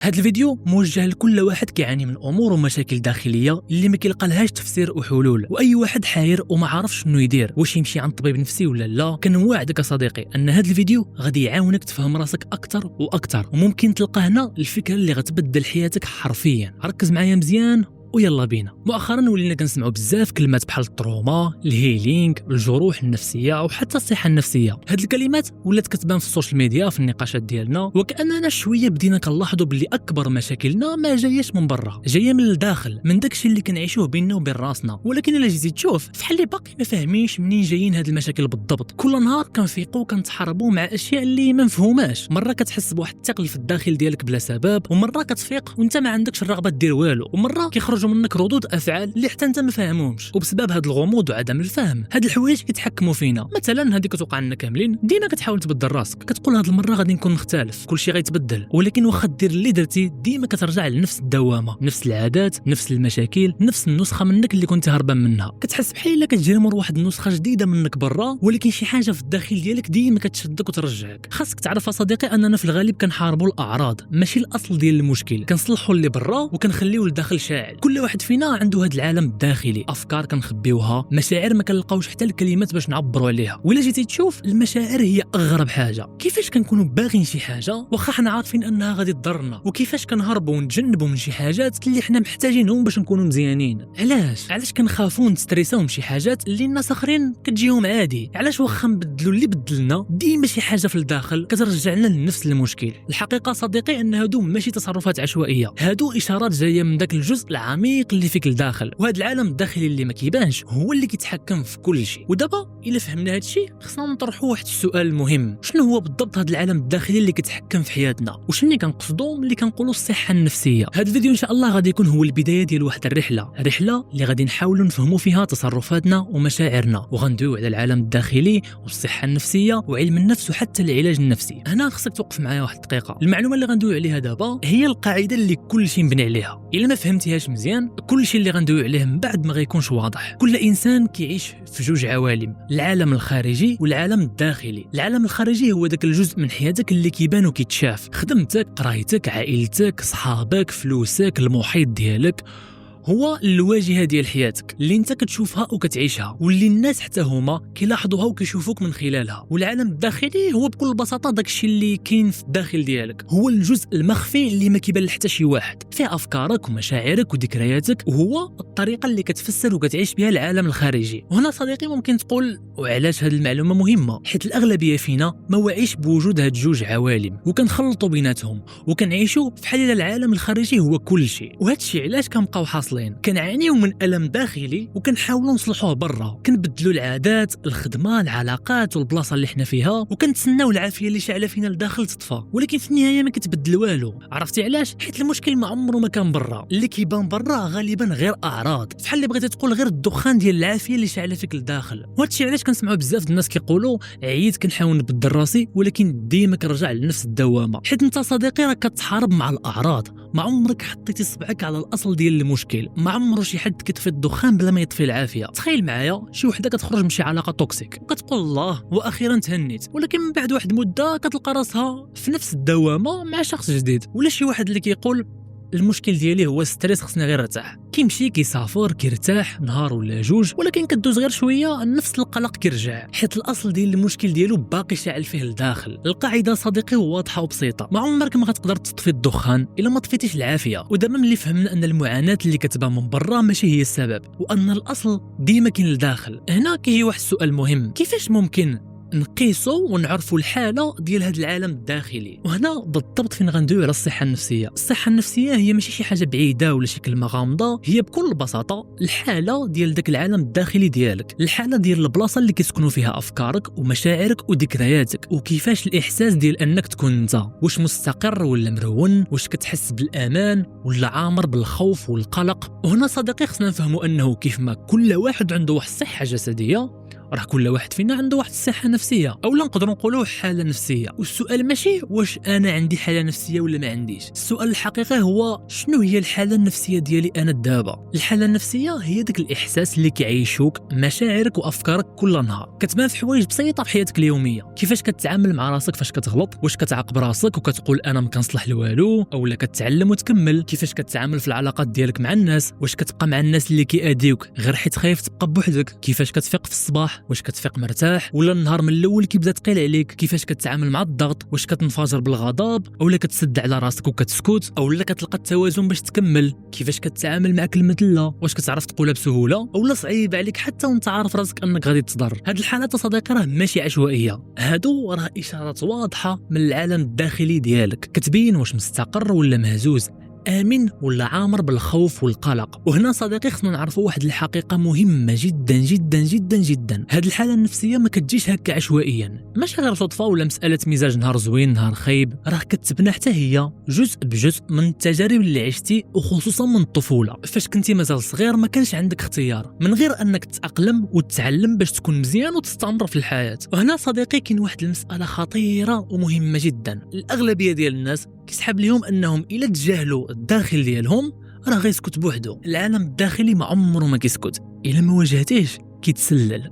هذا الفيديو موجه لكل واحد كيعاني من امور ومشاكل داخليه اللي ما كيلقى لهاش تفسير وحلول، واي واحد حاير وما عارفش شنو يدير، واش يمشي عند طبيب نفسي ولا لا. كنوعدك صديقي ان هذا الفيديو غادي يعاونك تفهم راسك اكثر واكثر، وممكن تلقى هنا الفكره اللي غتبدل حياتك حرفيا. ركز معايا مزيان ويلا بينا. مؤخرا ولينا كنسمعوا بزاف كلمات بحال التروما، الهيلينغ، الجروح النفسيه وحتى الصحه النفسيه. هاد الكلمات ولات كتبان في السوشيال ميديا في النقاشات ديالنا، وكاننا شويه بدينا كنلاحظوا باللي اكبر مشاكلنا ما جاياش من برا، جايه من الداخل، من داكشي اللي كنعيشوه بيننا وبين راسنا. ولكن الا جيتي تشوف فحال اللي باقي ما فاهمينش منين جايين هاد المشاكل بالضبط. كل نهار كنفيقوا كنتحاربوا مع اشياء اللي ما مفهوماش. مره كتحس بواحد الثقل في الداخل ديالك بلا سبب، ومره كتفيق وانت ما عندكش الرغبه دير والو، ومره كيخرجوا منك ردود افعال اللي حتى انت ما فاهمهمش. وبسبب هاد الغموض وعدم الفهم هاد الحوايج كيتحكموا فينا. مثلا هذه كتوقع لنا كاملين، ديما كتحاول تبدل راسك، كتقول هاد المره غادي نكون مختلف، كلشي غيتبدل، ولكن واخا دير اللي درتي ديما كترجع لنفس الدوامه، نفس العادات، نفس المشاكل، نفس النسخه منك اللي كنت هربان منها. كتحس بحال الا كتجري مور واحد النسخه جديده منك برا، ولكن شي حاجه في الداخل ديالك ديما كتشدك وترجعك. خاصك تعرف صديقي اننا في الغالب كنحاربوا الاعراض ماشي الاصل ديال المشكل، كنصلحوا اللي برا وكنخليو الداخل شاعل. كل واحد فينا عنده هاد العالم الداخلي، افكار كنخبيوها، مشاعر ما كنلقاوش حتى الكلمات باش نعبروا عليها. ولا جيتي تشوف المشاعر هي اغرب حاجه. كيفاش كنكونوا باغيين شي حاجه واخا حنا عارفين انها غادي تضرنا، وكيفاش كنهربوا ونتجنبوا من شي حاجات اللي حنا محتاجينهم باش نكونوا مزيانين. علاش كنخافوا نستريساو من شي حاجات اللي الناس اخرين كتجيهم عادي؟ علاش واخا نبدلوا اللي بدلنا ديما شي حاجه في الداخل كترجعنا لنفس المشكل؟ الحقيقه صديقي ان هادو ماشي تصرفات عشوائيه، هادو اشارات جايه من داك الجزء العميق اللي فيك الداخل، وهذا العالم الداخلي اللي ما كيبانش هو اللي كيتحكم في كل شيء. ودابا الا فهمنا هذا الشيء خصنا نطرحوا واحد السؤال المهم: شنو هو بالضبط هذا العالم الداخلي اللي كيتحكم في حياتنا؟ وشنو كنقصدوا ملي كنقولوا الصحه النفسيه؟ هذا الفيديو ان شاء الله غادي يكون هو البدايه ديال واحد الرحله اللي غادي نحاولوا نفهموا فيها تصرفاتنا ومشاعرنا، وغندويو على العالم الداخلي والصحه النفسيه وعلم النفس وحتى العلاج النفسي. هنا خصك توقف معايا واحد الدقيقه. المعلومه اللي غندويو عليها دابا هي القاعده اللي كل شيء مبني عليها. الا ما فهمتيهاش مزيان كل شيء اللي غندويو عليه من بعد ما غيكونش واضح. كل انسان كيعيش في جوج عوالم، العالم الخارجي والعالم الداخلي. العالم الخارجي هو داك الجزء من حياتك اللي كيبان وكيتشاف، خدمتك، قرايتك، عائلتك، صحابك، فلوسك، المحيط ديالك، هو الواجهه ديال حياتك اللي انت كتشوفها وكتعيشها، واللي الناس حتى هما كيلاحظوها وكيشوفوك من خلالها. والعالم الداخلي هو بكل بساطه داكشي اللي كاين في الداخل ديالك، هو الجزء المخفي اللي ما كيبان لحتى شي واحد، فيه افكارك ومشاعرك وذكرياتك، وهو الطريقه اللي كتفسر وكتعيش بها العالم الخارجي. وهنا صديقي ممكن تقول وعلاش هذه المعلومه مهمه؟ حيت الاغلبيه فينا ما واعيش بوجود هاد جوج عوالم، وكنخلطوا بيناتهم وكنعيشوا بحال العالم الخارجي هو كل شيء. وهذا الشيء علاش كنبقاو حاصلين كنعانيو من ألم داخلي وكنحاولوا نصلحوه برا، كنبدلوا العادات، الخدمه، العلاقات والبلاصه اللي حنا فيها، وكنتسناو العافيه اللي شاعله فينا لداخل تطفى، ولكن في النهايه ما كتبدل والو. عرفتي علاش؟ حيت المشكل ما عمره ما كان برا، اللي كيبان برا غالبا غير اعراض، بحال اللي بغيتي تقول غير الدخان ديال العافيه اللي شاعله فيك لداخل. وهذا الشيء علاش كنسمعوا بزاف الناس كيقولوا عييت كنحاول نبدل راسي ولكن ديما كنرجع لنفس الدوامه. حيت انت صديقي راك كتحارب مع الاعراض، ما عمرك حطيتي صبعك على الاصل ديال المشكل. ما عمره شي حد كيطفي الدخان بلا ما يطفي العافيه. تخيل معايا شي وحده كتخرج من شي علاقه توكسيك وكتقول الله واخيرا تهنيت، ولكن من بعد واحد مده كتلقى راسها في نفس الدوامه مع شخص جديد. ولا شي واحد اللي كيقول المشكل ديالي هو ستريس، خصني غير ارتاح، كيمشي كيسافر كيرتاح نهار ولا جوج، ولكن كدوز غير شويه نفس القلق كيرجع، حيت الاصل ديال المشكل ديالو باقي شاعل فيه لداخل. القاعده صديقي واضحه وبسيطه، ما عمرك ما غتقدر تطفي الدخان الا ما طفيتيش العافيه. ودابا ملي فهمنا ان المعاناه اللي كتبان من برا ماشي هي السبب، وان الاصل ديما كاين لداخل، هنا كيجي واحد السؤال مهم: كيفاش ممكن نقيسوا ونعرفوا الحاله ديال هذا العالم الداخلي؟ وهنا بالضبط فين غندويو على الصحه النفسيه. الصحه النفسيه هي ماشي شي حاجه بعيده ولا شي كلمه غامضه، هي بكل بساطه الحاله ديال داك العالم الداخلي ديالك، الحاله ديال البلاصه اللي كتكونوا فيها افكارك ومشاعرك وذكرياتك، وكيفاش الاحساس ديال انك تكون انت، واش مستقر ولا مرون، واش كتحس بالامان ولا عامر بالخوف والقلق. وهنا صديقي خصنا نفهموا انه كيف ما كل واحد عنده واحد الصحه جسديه راه كل واحد فينا عنده واحد الصحه نفسيه، او لا نقدروا نقولوا حاله نفسيه. والسؤال ماشي واش انا عندي حاله نفسيه ولا ما عنديش، السؤال الحقيقي هو شنو هي الحاله النفسيه ديالي انا دابا. الحاله النفسيه هي داك الاحساس اللي كيعيشوك مشاعرك وافكارك كل نهار، كتبان في حوايج بسيطه في حياتك اليوميه، كيفاش كتعامل مع راسك فاش كتغلط، واش كتعاقب راسك وكتقول انا ما كنصلح لوالو، اولا كتعلم وتكمل، كيفاش كتعامل في العلاقات ديالك مع الناس، واش كتبقى مع الناس اللي كيأذيوك غير حيت خايف تبقى بوحدك، كيفاش كتفيق في الصباح، واش كتفيق مرتاح ولا النهار من الاول كيبدا ثقيل عليك، كيفاش كتعامل مع الضغط، واش كتنفجر بالغضب اولا كتسد على راسك وكتسكت، اولا كتلقى التوازن باش تكمل، كيفاش كتعامل مع كلمه لا، واش كتعرف تقولها بسهوله اولا صعيب عليك حتى وانت عارف راسك انك غادي تضر. هاد الحالات صديقي راه ماشي عشوائيه، هادو راه اشارات واضحه من العالم الداخلي ديالك، كتبين واش مستقر ولا مهزوز، آمن ولا عامر بالخوف والقلق. وهنا صديقي خصنا نعرفوا واحد الحقيقة مهمة جدا جدا جدا جدا، هاد الحالة النفسية ما كتجيش هكا عشوائيا، ماشي غير صدفة ولا مسألة مزاج نهار زوين نهار خايب، راه كتبنى حتى هي جزء بجزء من التجارب اللي عشتي، وخصوصا من الطفولة فاش كنتي مازال صغير ما كانش عندك اختيار من غير انك تتأقلم وتتعلم باش تكون مزيان وتستمر في الحياة. وهنا صديقي كاين واحد المسألة خطيرة ومهمة جدا، الأغلبية ديال الناس كيسحب ليهم انهم الا تجاهلوا الداخل ديالهم راه غيسكت بوحدو. العالم الداخلي ما عمره ما كيسكت، الا ما واجهتيش كيتسلل.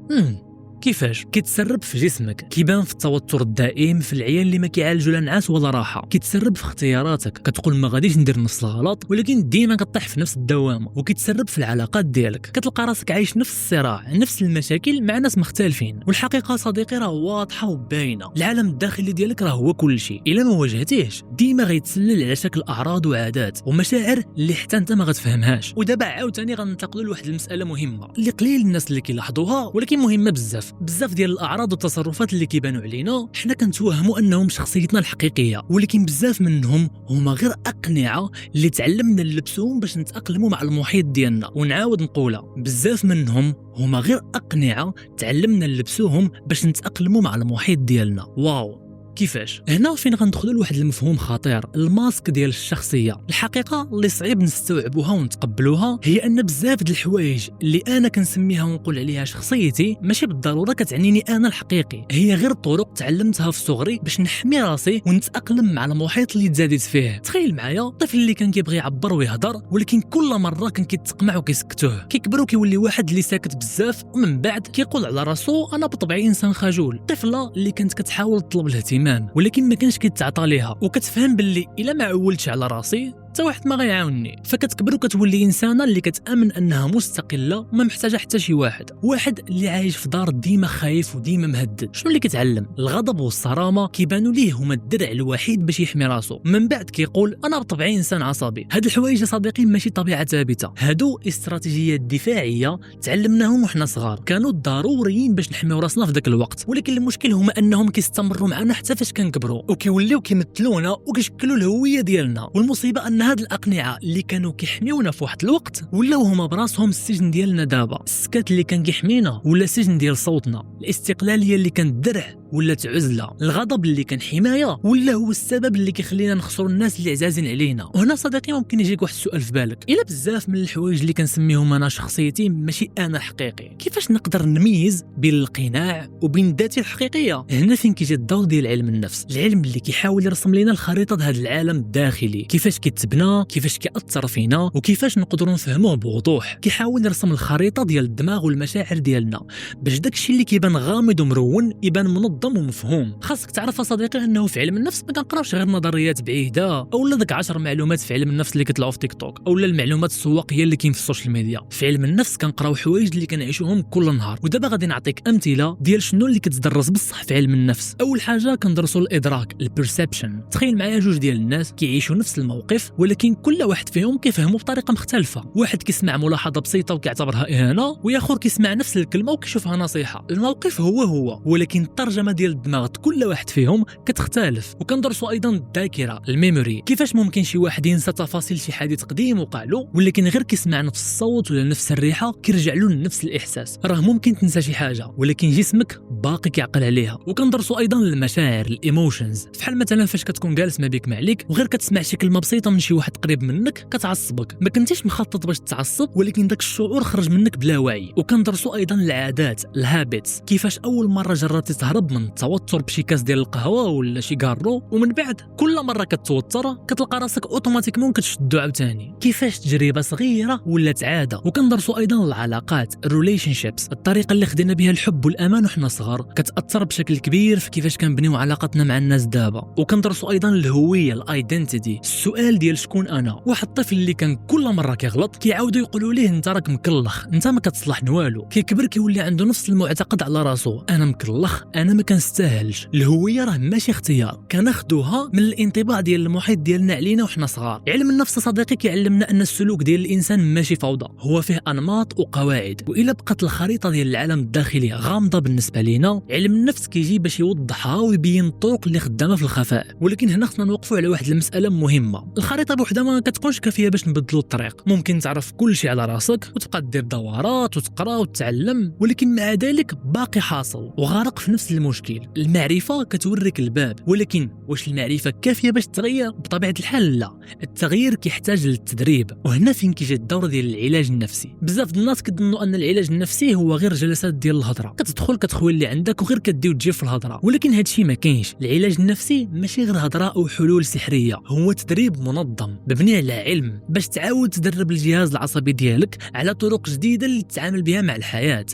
كيفاش كيتسرب في جسمك، كيبان في التوتر الدائم، في العيال اللي ما كيعالجوا لا نعاس ولا راحه، كيتسرب في اختياراتك، كتقول ما غاديش ندير نفس الغلط ولكن ديما كطيح في نفس الدوامه، وكيتسرب في العلاقات ديالك، كتلقى راسك عايش نفس الصراع نفس المشاكل مع ناس مختلفين. والحقيقه صديقي راه واضحه وباينه، العالم الداخلي ديالك راه هو كل شيء، الا ما واجهتيهش ديما غيتسلل على شكل اعراض وعادات ومشاعر اللي حتى انت ما غتفهمهاش. ودابا عاوتاني غننتقلوا لواحد المساله مهمه اللي قليل الناس اللي كيلاحظوها ولكن مهمه بزاف ديال الاعراض والتصرفات اللي كيبانوا علينا حنا كنتوهموا انهم شخصيتنا الحقيقيه، ولكن بزاف منهم هما غير اقنعه اللي تعلمنا نلبسوهم باش نتاقلموا مع المحيط ديالنا. ونعاود نقولها، بزاف منهم هما غير اقنعه تعلمنا نلبسوهم باش نتاقلموا مع المحيط ديالنا. واو كيفاش؟ هنا فين غندخلوا لواحد المفهوم خطير، الماسك ديال الشخصيه. الحقيقه اللي صعيب نستوعبوها ونتقبلوها هي ان بزاف د الحوايج اللي انا كنسميها ونقول عليها شخصيتي ماشي بالضروره كتعنيني انا الحقيقي، هي غير طرق تعلمتها في صغري باش نحمي راسي ونتاقلم مع المحيط اللي تزاديت فيه. تخيل معايا طفل اللي كان كيبغي يعبر ويهضر ولكن كل مره كان كيتقمع وكيسكتوه، كيكبر وكيولي واحد اللي ساكت بزاف ومن بعد كيقول على راسو انا بطبعي انسان خجول. طفله اللي كانت كتحاول تطلب الاهتمام ولكن ما كانش كيتعطى ليها، وكتفهم باللي الا ما عولتش على راسي حتى واحد ما غيعاونني، فكتكبر وكتولي انسانه اللي كتامن انها مستقله وما محتاجه حتى شي واحد اللي عايش في دار ديما خايف وديما مهدد. شنو اللي كتعلم؟ الغضب والصرامه كيبانوا ليه هما الدرع الوحيد باش يحمي راسو، من بعد كيقول انا بطبعي انسان عصبي. هاد الحوايج صديقي ماشي طبيعه ثابته، هادو استراتيجيات دفاعيه تعلمناهم وحنا صغار، كانوا ضروريين باش نحميو راسنا في ذاك الوقت، ولكن المشكل هما انهم كيستمروا معنا حتى فاش كنكبروا وكيوليو كيمثلونا وكيشكلوا الهويه ديالنا. والمصيبه ان هاد الاقنعه اللي كانوا كيحميونا في واحد الوقت ولاو هما براسهم السجن ديالنا دابا، السكات اللي كان كيحمينا ولا سجن ديال صوتنا، الاستقلاليه اللي كانت درع ولات عزله، الغضب اللي كان حمايه ولا هو السبب اللي كيخلينا نخسروا الناس اللي عزازين علينا. وهنا صديقي ممكن يجيك واحد السؤال في بالك، الا بزاف من الحوايج اللي كنسميهم انا شخصيتي ماشي انا الحقيقي، كيفاش نقدر نميز بين القناع وبين ذاتي الحقيقيه؟ هنا فين كيجي الدور ديال علم النفس، العلم اللي كيحاول يرسم لنا الخريطه د هذا العالم الداخلي، كيفاش كيتبنى، كيفاش كيأثر فينا وكيفاش نقدروا نفهموه بوضوح. كيحاول يرسم الخريطه ديال الدماغ والمشاعر ديالنا باش داكشي اللي كيبان غامض ومرون يبان منظم ومفهوم. خاصك تعرف صديقي انه في علم النفس ما كنقراوش غير نظريات بعيده اولا داك 10 معلومات في علم النفس اللي كيطلعوا في تيك توك اولا المعلومات السواقيه اللي كاين في السوشيال ميديا. في علم النفس كنقراو حوايج اللي كنعيشوهم كل نهار. ودابا غادي نعطيك امثله ديال شنو اللي كتدرس بصح في علم النفس. اول حاجه كندرسوا الادراك، البيرسبشن. تخيل معايا جوج ديال الناس كيعيشوا نفس الموقف ولكن كل واحد فيهم كيفهموا بطريقه مختلفه. واحد كيسمع ملاحظه بسيطه وكيعتبرها اهانه، واخر كيسمع نفس الكلمه وكيشوفها نصيحه. الموقف هو ولكن الترجمه الانظمه ديال الدماغ كل واحد فيهم كتختلف. وكندرسوا ايضا الذاكره الميموري، كيفاش ممكن شي واحد ينسى تفاصيل شي حديث قديم وقع له، ولكن غير كيسمع نفس الصوت ولا نفس الريحه كيرجع له نفس الاحساس. راه ممكن تنسى شي حاجه ولكن جسمك باقي كيعقل عليها. وكندرسوا ايضا المشاعر الايموشنز، بحال مثلا فاش كتكون جالس ما بيك ما عليك وغير كتسمع شي كلمه بسيطه من شي واحد قريب منك كتعصبك، ما كنتيش مخطط باش تعصب ولكن داك الشعور خرج منك بلا وعي. وكندرسوا ايضا العادات الهابيتس، كيفاش اول مره جربتي تهرب من التوتر بشي كاس ديال القهوه ولا شي كارو، ومن بعد كل مره كتوتر كتلقى راسك اوتوماتيكمون كتشدو عاوتاني. كيفاش تجربه صغيره ولات عاده. وكندرسوا ايضا العلاقات الريليشن شيبس، الطريقه اللي خدينا بها الحب والامان وحنا صغار كتاثر بشكل كبير في كيفاش كنبنيو علاقتنا مع الناس دابا. وكندرسوا ايضا الهويه الايدنتيتي، السؤال ديال شكون انا. واحد الطفل اللي كان كل مره كيغلط كيعاودوا يقولوا ليه انت راك مكلخ، انت ما كتصلح والو، كيكبر كيولي عنده نفس المعتقد على راسو، انا مكلخ، انا ما كنستاهلش. الهويه راه ماشي اختيار، كناخذوها من الانطباع ديال المحيط ديالنا علينا وحنا صغار. علم النفس صديقي كيعلمنا ان السلوك ديال الانسان ماشي فوضى، هو فيه انماط وقواعد. والا بقات الخريطه ديال العالم الداخلي غامضه بالنسبه لينا، علم النفس كيجي باش يوضحها ويبين الطرق اللي خدامه في الخفاء. ولكن هنا خصنا نوقفوا على واحد المساله مهمه، الخريطه بوحدها ما كتكونش كافيه باش نبدلوا الطريق. ممكن تعرف كل شيء على راسك وتبقى دير دورات وتقرا وتتعلم، ولكن مع ذلك باقي حاصل وغارق في نفس المشكل. المعرفه كتوريك الباب، ولكن واش المعرفه كافيه باش تغير؟ بطبيعه الحال لا، التغيير كيحتاج للتدريب. وهنا فين كيجي الدور ديال العلاج النفسي. بزاف ديال الناس كيظنوا ان العلاج النفسي هو غير جلسات ديال الهضره، كتدخل كتخوي اللي عندك وغير كدي وتجي في الهضره، ولكن هادشي ما كاينش. العلاج النفسي ماشي غير هضره او حلول سحريه، هو تدريب منظم مبني على علم باش تعاود تدرب الجهاز العصبي ديالك على طرق جديده اللي تتعامل بها مع الحياه.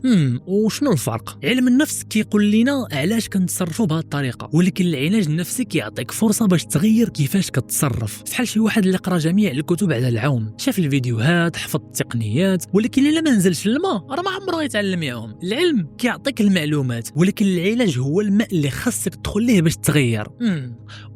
وشنو الفرق؟ علم النفس كيقول لنا علاش كنتصرفوا بهذه الطريقه، ولكن العلاج النفسي كيعطيك فرصه باش تغير كيفاش كتصرف. بحال شي واحد اللي قرا جميع الكتب على العوم، شاف الفيديوهات، حفظ التقنيات، ولكن الا ما نزلش الماء راه ما عمره يتعلم يعوم. العلم كيعطيك المعلومات، ولكن العلاج هو الماء اللي خاصك تدخل ليه باش تغير.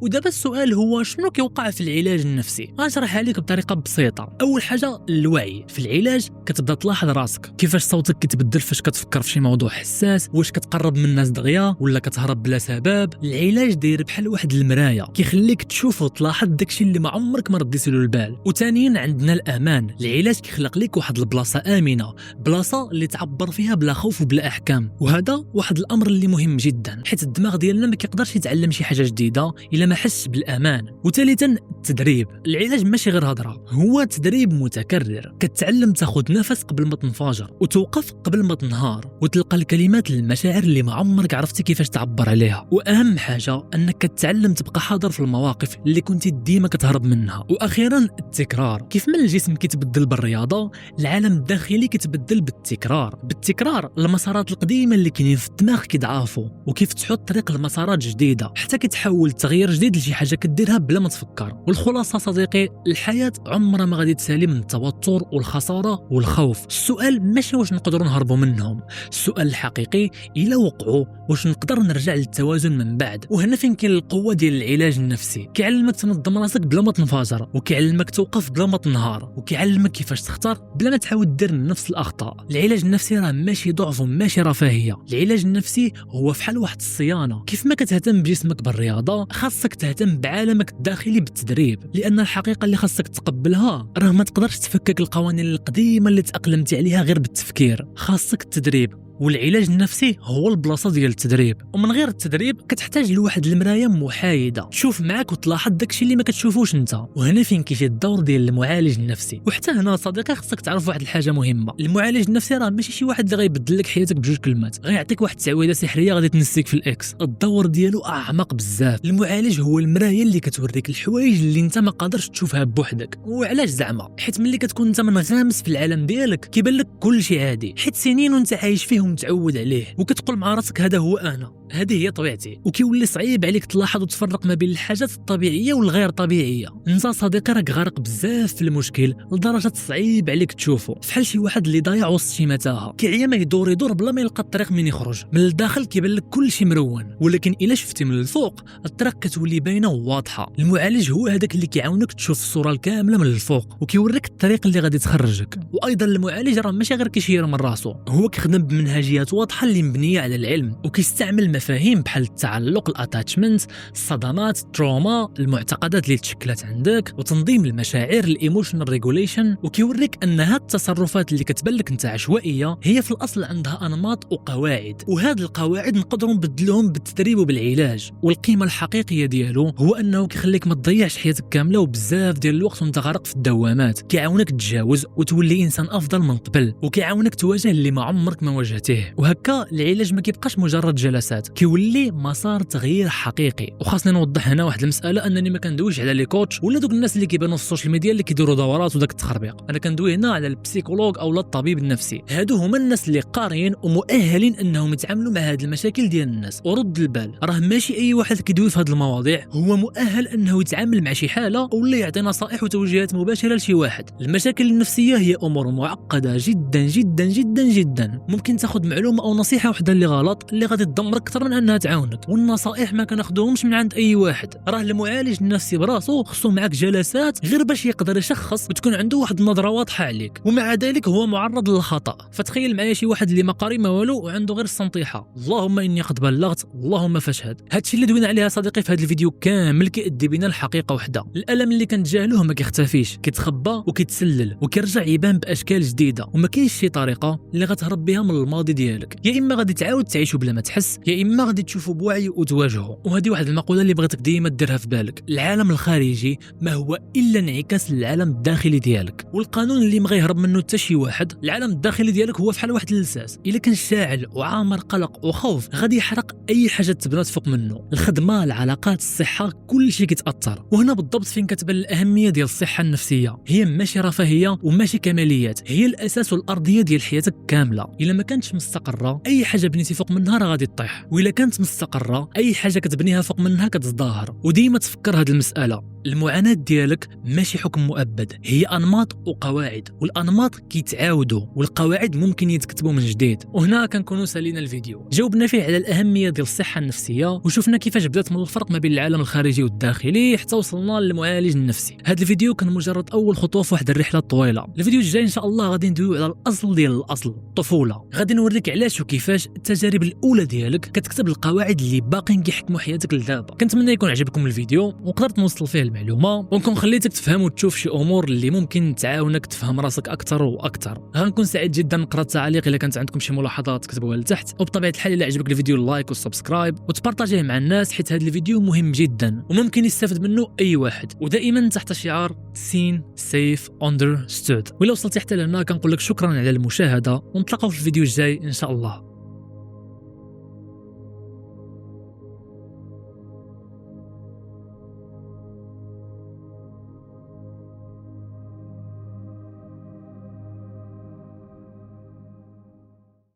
ودابا السؤال هو شنو كيوقع في العلاج النفسي؟ غنشرحها لك بطريقه بسيطه. اول حاجه الوعي. في العلاج كتبدا تلاحظ راسك، كيفاش صوتك كيتبدل فاش كتفكر في شي موضوع حساس، واش كتقرب من الناس دغيا ولا كتهرب بلا سبب. العلاج داير بحال واحد المرايه، كيخليك تشوف وتلاحظ داكشي اللي ما عمرك ما رديتي له البال. وثانيا عندنا الامان. العلاج كيخلق لك واحد البلاصه امنه، بلاصه اللي تعبر فيها بلا خوف وبلا احكام. وهذا واحد الامر اللي مهم جدا، حيت الدماغ ديالنا ما كيقدرش يتعلم شي حاجه جديده الا ما حسش بالامان. وثالثا التدريب. العلاج ماشي غير هضره، هو تدريب متكرر. كتعلم تاخذ نفس قبل ما تنفجر، وتوقف قبل ما تنهار، وتلقى الكلمات للمشاعر اللي ما عمرك عرفتي كيفاش تعبر عليها. واهم حاجه انك كتعلم تبقى حاضر في المواقف اللي كنتي ديما كتهرب منها. واخيرا التكرار. كيف ما الجسم كيتبدل بالرياضه، العالم الداخلي كيتبدل بالتكرار المسارات القديمه اللي كاينين في الدماغ كيضعفوا، وكيف تحط طريق لمسارات جديده حتى كيتحول تغيير جديد لشي حاجه كديرها بلا ما تفكر. والخلاصه صديقي، الحياه عمرها ما غادي تسالي من التوتر والخساره والخوف. السؤال ماشي واش نقدروا نهربوا منهم، السؤال الحقيقي الا وقعوا واش نقدر نرجع للتوازن من بعد. وهنا فين كاين القوه ديال العلاج النفسي. كيعلمك تنظم راسك بلا ما تنفجر، وكيعلمك توقف بلا ما تنهار، وكيعلمك كيفاش تختار بلا ما تعاود دير نفس الاخطاء. العلاج النفسي راه ماشي ضعف وماشي رفاهيه، العلاج النفسي هو فحال واحد الصيانه. كيف ما كتهتم بجسمك بالرياضه، خاصك تهتم بعالمك الداخلي بالتدريب، لان الحقيقه اللي خاصك تقبلها راه ما تقدرش تفكك القوانين القديمه اللي تاقلمتي عليها غير بالتفكير. خاصك التدريب، والعلاج النفسي هو البلاصه ديال التدريب. ومن غير التدريب كتحتاج لواحد المرايه محايده تشوف معاك وتلاحظ داكشي اللي ما كتشوفوش انت. وهنا فين كيجي الدور ديال المعالج النفسي. وحتى هنا صديقي خصك تعرف واحد الحاجه مهمه، المعالج النفسي راه ماشي شي واحد اللي غيبدل لك حياتك بجوج كلمات، غيعطيك واحد التعويذه سحريه غادي تنسيك في الاكس. الدور ديالو اعمق بزاف. المعالج هو المرايه اللي كتوريك الحوايج اللي انت ما قادرش تشوفها بوحدك. وعلاش زعما؟ حيت ملي كتكون انت منغمس في العالم ديالك كيبان لك كل شيء عادي، حيت سنين وانت عايش فيه متعود عليه، وكتقول مع راسك هذا هو انا، هذه هي طبيعتي. وكيولي صعيب عليك تلاحظ وتفرق ما بين الحاجات الطبيعيه والغير طبيعيه. انت صديقي راك غارق بزاف في المشكل لدرجه صعيب عليك تشوفه، فحال شي واحد اللي ضايع وسط شي متاهه، كيعيا ما يدور بلا ما يلقى الطريق من يخرج. من الداخل كيبان لك كل شيء مرون، ولكن الا شفتي من الفوق الطريق كتولي باينه وواضحه. المعالج هو هذاك اللي كيعاونك تشوف الصوره الكامله من الفوق، وكيوريك الطريق اللي غادي تخرجك. وايضا المعالج راه ماشي غير كيشير من راسو، هو كيخدم بمنهجيات واضحه اللي مبنيه على العلم، وكيستعمل مفاهيم بحال التعلق، الاتاتشمنت، الصدمات، التروما، المعتقدات اللي تشكلت عندك، وتنظيم المشاعر، الايموشنال ريجوليشن. وكيوريك ان هاد التصرفات اللي كتبان لك انت عشوائيه هي في الاصل عندها انماط وقواعد، وهاد القواعد نقدروا نبدلوهم بالتدريب وبالعلاج. والقيمه الحقيقيه ديالو هو انه كيخليك ما تضيعش حياتك كامله وبزاف ديال الوقت وانت غارق في الدوامات، كيعاونك تتجاوز وتولي انسان افضل من قبل، وكيعاونك تواجه اللي ما عمرك ما واجهته. وهكا العلاج ما كيبقاش مجرد جلسات، كيولي مسار تغيير حقيقي. وخاصني نوضح هنا واحد المساله، انني ما كندويش على لي كوتش ولا دوك الناس اللي كيبانوا في السوشيال ميديا اللي كيديروا دورات وداك التخربيق. انا كندوي هنا على البسيكولوج او الطبيب النفسي. هادو هما الناس اللي قاريين ومؤهلين انهم يتعاملوا مع هاد المشاكل ديال الناس. ورد البال، راه ماشي اي واحد كيدوي في هاد المواضيع هو مؤهل انه يتعامل مع شي حاله ولا يعطي نصائح وتوجيهات مباشره لشي واحد. المشاكل النفسيه هي امور معقده جدا جدا جدا جدا. ممكن تاخذ معلومه او نصيحه وحده اللي غلط اللي غادي تدمرك اكثر من انها تعاونك. والنصائح ما كناخذوهمش من عند اي واحد، راه المعالج النفسي براسو خصو معك جلسات غير باش يقدر يشخص وتكون عنده واحد النظره واضحه عليك، ومع ذلك هو معرض للخطا. فتخيل معايا شي واحد اللي ما قاري ما والو وعنده غير السنطيحه، اللهم اني قد بلغت اللهم فاشهد. هادشي اللي دوينا عليها صديقي في هذا الفيديو كامل كيأدي بنا الحقيقه وحده. الالم اللي كنتجاهلوه ما كيختفيش، كيتخبى وكيتسلل وكيرجع يبان باشكال جديده. وما كاينش شي طريقه اللي غتهرب بها من الماضي ديالك، يا اما غادي تعاود تعيشو بلا ما تحس، يا اما غادي تشوفو بوعي وتواجهه. وهذه واحد المقوله اللي بغيتك ديما ديرها في بالك، العالم الخارجي ما هو الا انعكاس للعالم الداخلي ديالك. والقانون اللي ما غيهرب منه حتى شي واحد، العالم الداخلي ديالك هو فحال واحد اللساس، الا كان شاعل وعامر قلق وخوف غادي يحرق اي حاجه تبنات فوق منه. الخدمه، العلاقات، الصحه، كل شيء كيتاثر. وهنا بالضبط فين كتبان الاهميه ديال الصحه النفسيه. هي ماشي رفاهيه وماشي كماليات، هي الاساس والارضيه ديال حياتك كامله. الا ما كانتش مستقره اي حاجه بنيتي فوق منها راه غادي تطيح، والا كانت مستقره اي حاجه كتبنيها فوق منها كتزدهر. وديما تفكر هذه المساله، المعاناه ديالك ماشي حكم مؤبد، هي انماط وقواعد، والانماط كيتعاودوا والقواعد ممكن يتكتبوا من جديد. وهنا كنكونوا سالينا الفيديو، جاوبنا فيه على الاهميه ديال الصحه النفسيه، وشفنا كيفاش بدات من الفرق ما بين العالم الخارجي والداخلي حتى وصلنا للمعالج النفسي. هذا الفيديو كان مجرد اول خطوه في واحد الرحله طويله. الفيديو الجاي ان شاء الله غادي ندويو على الاصل ديال الاصل، الطفوله. غادي نوريك علاش وكيفاش التجارب الاولى ديالك كتكتب القواعد اللي باقيين كيحكموا حياتك لدابا. كنتمنى يكون عجبكم الفيديو وقدرت نوصل فيه المعلومه، ونكون خليتك تفهم وتشوف شي امور اللي ممكن تعاونك تفهم راسك اكثر واكثر. غنكون سعيد جدا نقرا التعاليق الا كانت عندكم شي ملاحظات كتبوها لتحت، وبطبيعه الحال الا عجبك الفيديو اللايك والسبسكرايب وتبارطاجيه مع الناس، حيت هذا الفيديو مهم جدا وممكن يستافد منه اي واحد. ودائما تحت شعار seen safe understood. ولو وصلتي حتى لهنا كنقول لك شكرا على المشاهده، ونتلاقاو في الفيديو الجاي ان شاء الله.